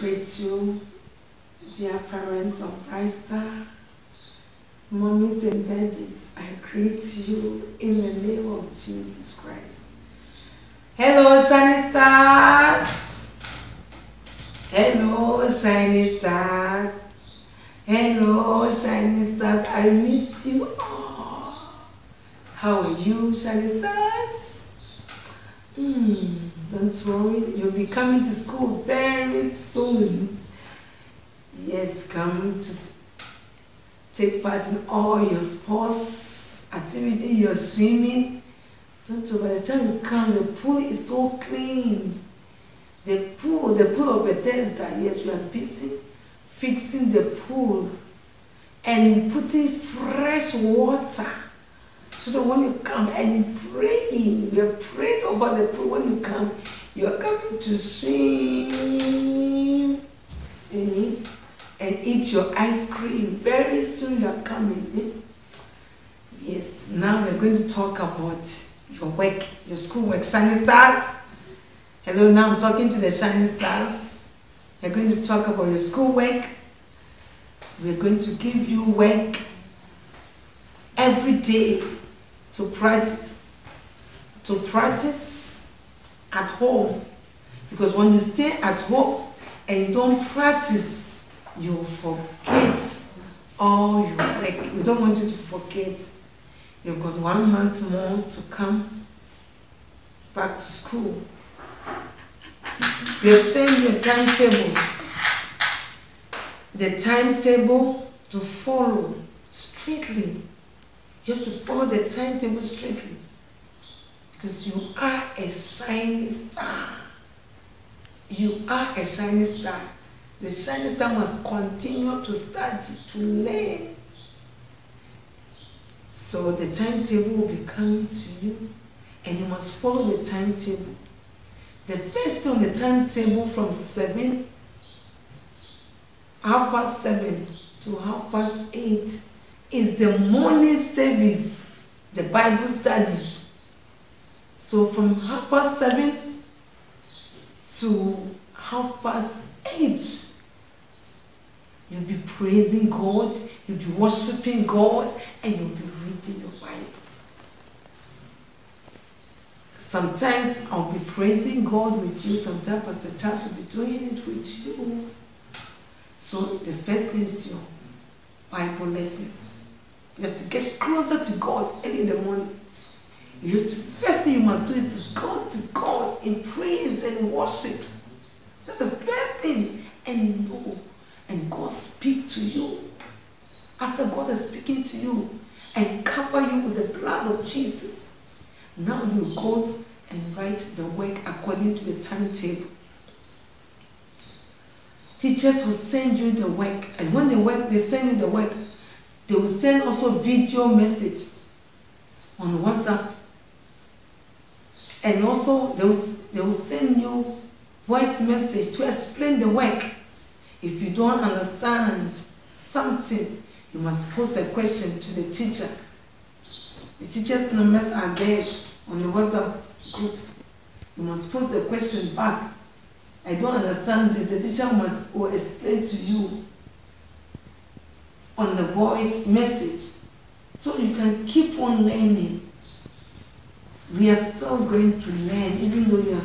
greet you, dear parents of Christ Star, mommies and daddies. I greet you in the name of Jesus Christ. Hello, Shining Stars. Hello, Shining Stars. Hello, Shining Stars. I miss you all. How are you, Shining Stars? Don't worry, you'll be coming to school very soon. Yes, come to take part in all your sports activity, your swimming. Don't worry, by the time you come, the pool is so clean. The pool of Bethesda, yes, we are busy fixing the pool and putting fresh water. So that when you come and praying, we are praying over the pool. When you come, you are coming to swim and eat your ice cream. Very soon you are coming. Yes, now we're going to talk about your work, your school work. Shining Stars. Hello, now I'm talking to the Shining Stars. We're going to talk about your school work. We're going to give you work every day to practice at home. Because when you stay at home and you don't practice, you forget all your work. We don't want you to forget. You've got 1 month more to come back to school. We have sent you a timetable. The timetable to follow strictly. You have to follow the timetable strictly. Because you are a shining star. You are a shining star. The shining star must continue to study, to learn. So the timetable will be coming to you, and you must follow the timetable. The first on the timetable from 7:30 to 8:30 is the morning service, the Bible studies. So from 7:30 to 8:30, you'll be praising God, you'll be worshiping God, and you'll be reading your Bible. Sometimes I'll be praising God with you, sometimes Pastor Charles will be doing it with you. So the first thing is your Bible lessons. You have to get closer to God early in the morning. First thing you must do is to go to God in praise and worship. That's the first thing. And know, and God speak to you. After God is speaking to you and cover you with the blood of Jesus, now you go and write the work according to the timetable. Teachers will send you the work, and when they send you the work, they will send also video message on WhatsApp, and also they will send you voice message to explain the work. If you don't understand something, you must pose a question to the teacher. The teacher's numbers are there on the WhatsApp group. You must pose the question back. I don't understand this. The teacher will explain to you on the voice message, so you can keep on learning. We are still going to learn, even though you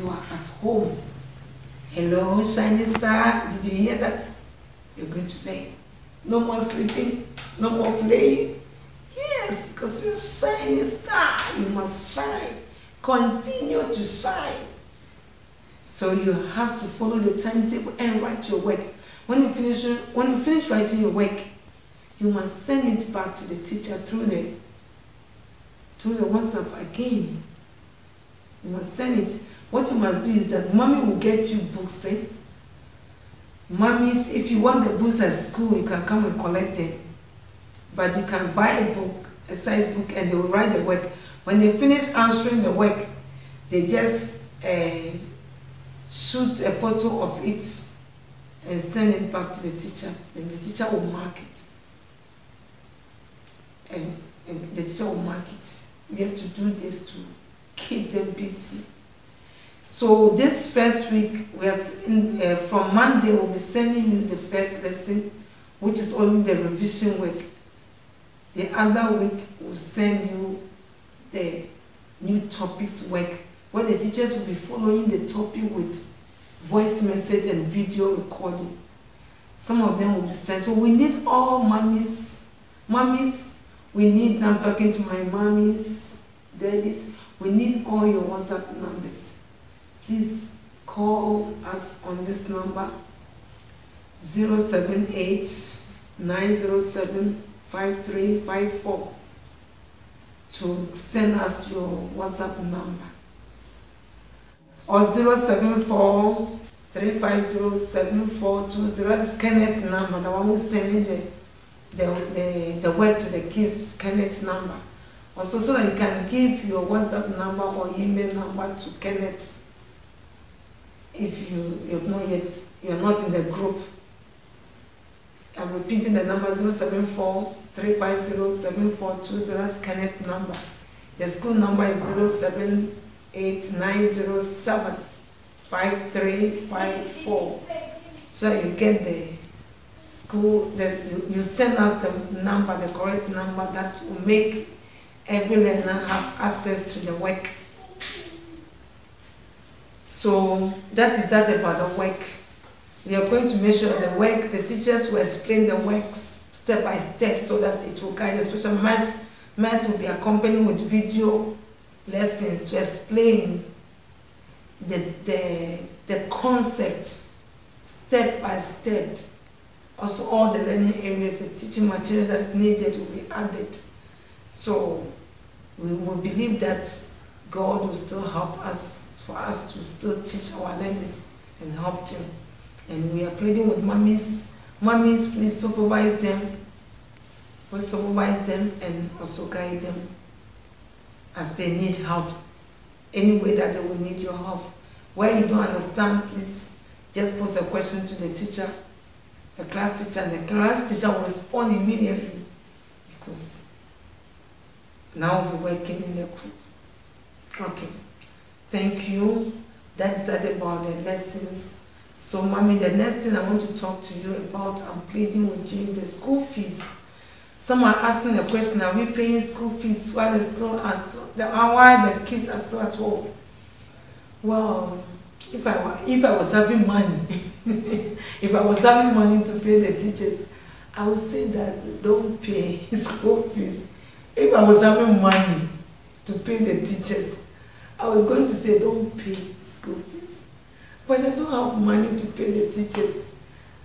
are at home. Hello, Shining Star. Did you hear that? You're going to learn. No more sleeping, no more playing. Yes, because you're a shining star. You must shine. Continue to shine. So you have to follow the timetable and write your work. When you finish writing your work, you must send it back to the teacher through the WhatsApp again. You must send it. What you must do is that mommy will get you books. Mommies, if you want the books at school, you can come and collect them. But you can buy a book, a size book, and they will write the work. When they finish answering the work, they just shoot a photo of it and send it back to the teacher. Then the teacher will mark it. And the teacher will mark it. We have to do this to keep them busy. So this first week, we are from Monday, we'll be sending you the first lesson, which is only the revision week. The other week, we'll send you the new topics work, where the teachers will be following the topic with voice message and video recording. Some of them will be sent. So we need all mummies, we need, now I'm talking to my mummies, daddies, we need all your WhatsApp numbers. Please call us on this number, 078-907-5354, to send us your WhatsApp number, or 074-350-7420. That's Kenneth number, the one who's sending the work to the kids, Kenneth number. Also, so that you can give your WhatsApp number or email number to Kenneth if you're not in the group. I'm repeating the number, 074-350-7420. That's Kenneth number. The school number is 078-907-5354. So you get the school, you send us the number, the correct number that will make every learner have access to the work. So that is that about the work. We are going to make sure the work, the teachers will explain the works step by step so that it will guide, especially math. Math will be accompanied with video lessons to explain the concept step by step. Also, all the learning areas, the teaching material that's needed will be added. So we will believe that God will still help us, for us to still teach our learners and help them. And we are pleading with mummies. Mummies, please supervise them. Please supervise them and also guide them as they need help. Any way that they will need your help. Where you don't understand, please just pose a question to the teacher, the class teacher, and the class teacher will respond immediately, because now we're working in the group. Okay, thank you. That's that about the lessons. So, mommy, the next thing I want to talk to you about, I'm pleading with you, is the school fees. Some are asking the question, are we paying school fees while why the kids are still at home? Well, if I was having money, if I was having money to pay the teachers, I would say that don't pay school fees. If I was having money to pay the teachers, I was going to say don't pay school fees. But I don't have money to pay the teachers.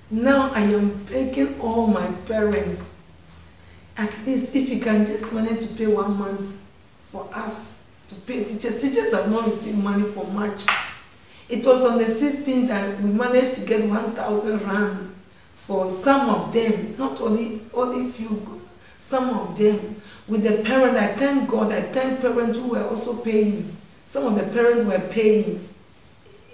Now I am begging all my parents, at least if you can just manage to pay 1 month for us to pay teachers. Teachers have not received money for March. It was on the 16th and we managed to get 1,000 rand for some of them, not only few, some of them. With the parents, I thank God, I thank parents who were also paying. Some of the parents were paying.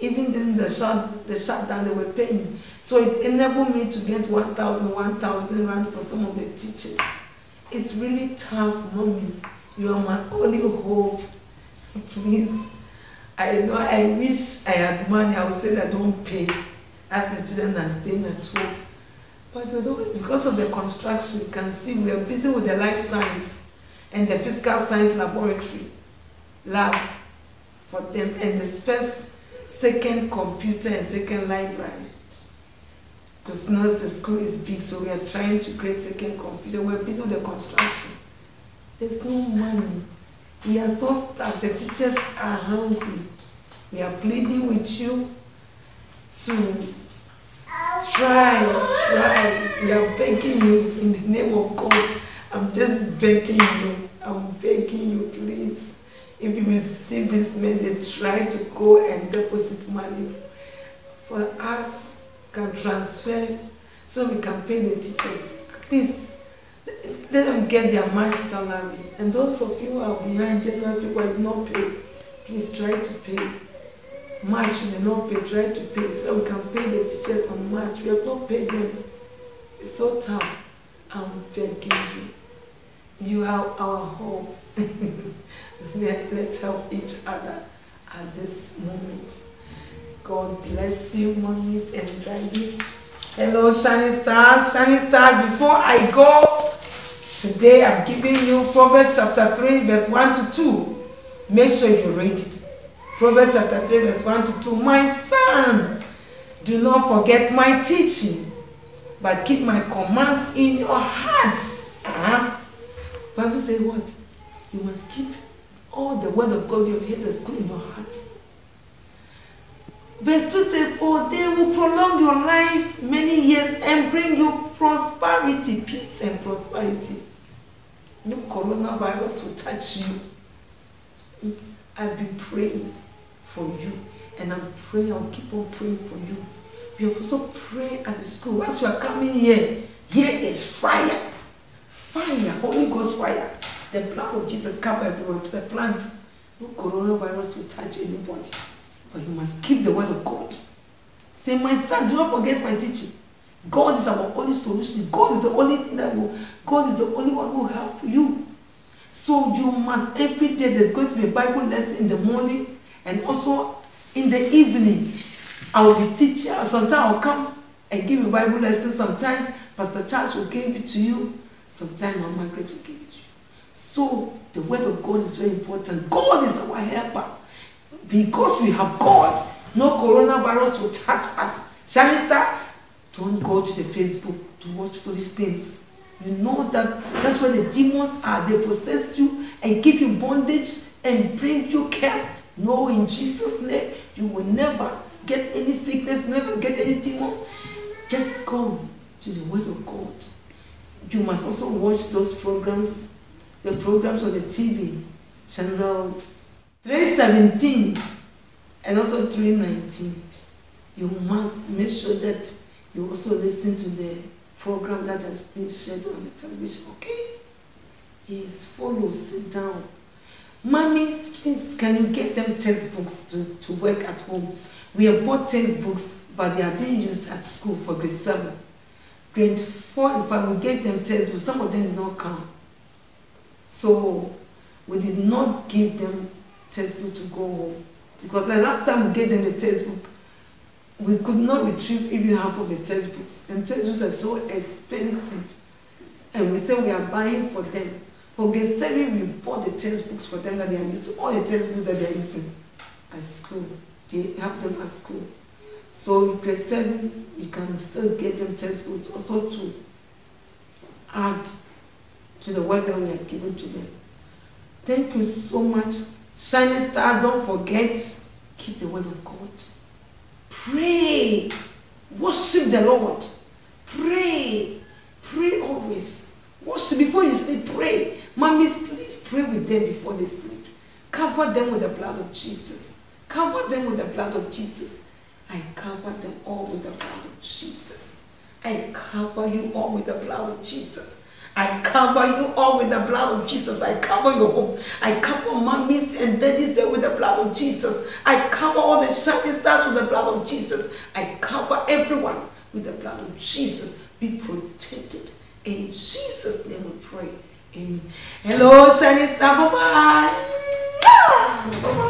Even during the shutdown, they were paying. So it enabled me to get 1,000 rand for some of the teachers. It's really tough, mummies. You are my only hope. Please. I know I wish I had money. I would say that don't pay as the children are staying at home. But we don't, because of the construction, you can see we are busy with the life science and the physical science laboratory lab for them, and the second computer and second library. Because now the school is big, so we are trying to create second computer. We're busy with the construction. There's no money. We are so stuck. The teachers are hungry. We are pleading with you to try. We are begging you in the name of God. I'm just begging you. I'm begging you, please. If you receive this message, try to go and deposit money for us, can transfer so we can pay the teachers. At least let them get their March salary. And those of you who are behind January, people have not paid, please try to pay. March, they not pay, try to pay so we can pay the teachers on March. We have not paid them. It's so tough. I'm begging you. You are our hope. Let's help each other at this moment. God bless you, mommies and daddies. Hello, Shining Stars. Shining Stars, before I go, today I'm giving you Proverbs chapter 3, verse 1 to 2. Make sure you read it. Proverbs chapter 3, verse 1 to 2. My son, do not forget my teaching, but keep my commands in your heart. Bible says what? You must keep all the word of God you have heard at school in your heart. Verse 2 says, for they will prolong your life many years and bring you prosperity, peace and prosperity. No coronavirus will touch you. I've been praying for you, and I'm praying, I'll keep on praying for you. We also pray at the school. As you are coming here, here is fire. Fire, Holy Ghost fire. The blood of Jesus cover everywhere. The plant, no coronavirus will touch anybody. But you must keep the word of God. Say, my son, do not forget my teaching. God is our only solution. God is the only thing God is the only one who will help you. So you must, every day there's going to be a Bible lesson in the morning and also in the evening. I will be teaching. Sometimes I'll come and give you Bible lesson. Sometimes Pastor Charles will give it to you. Sometimes Mama Margaret will give it to you. So the word of God is very important. God is our helper. Because we have God, no coronavirus will touch us. Shining Star, don't go to the Facebook to watch foolish things. You know that's where the demons are. They possess you and keep you bondage and bring you curse. No, in Jesus' name, you will never get any sickness, never get any demon. Just go to the word of God. You must also watch those programs, the programs on the TV, channel 317 and also 319. You must make sure that you also listen to the program that has been shared on the television, okay? Yes, follow, sit down. Mummies, please, can you get them textbooks to work at home? We have bought textbooks, but they are being used at school for grade 7. Grade 4 and 5, we gave them textbooks. Some of them did not come. So we did not give them textbook to go home. Because the last time we gave them the textbook, we could not retrieve even half of the textbooks. And textbooks are so expensive. And we said we are buying for them. For grade 7, we bought the textbooks for them that they are using. All the textbooks that they are using at school. They have them at school. So in grade 7, you can still get them textbooks also to add to the work that we are giving to them. Thank you so much. Shining Star, don't forget, keep the word of God. Pray. Worship the Lord. Pray. Pray always. Worship before you sleep. Pray. Mummies, please pray with them before they sleep. Cover them with the blood of Jesus. Cover them with the blood of Jesus. I cover them all with the blood of Jesus. I cover you all with the blood of Jesus. I cover you all with the blood of Jesus. I cover your home. I cover mummies and daddies there with the blood of Jesus. I cover all the Shining Stars with the blood of Jesus. I cover everyone with the blood of Jesus. Be protected. In Jesus' name we pray. Amen. Hello, Shining Star. Bye-bye. Bye-bye.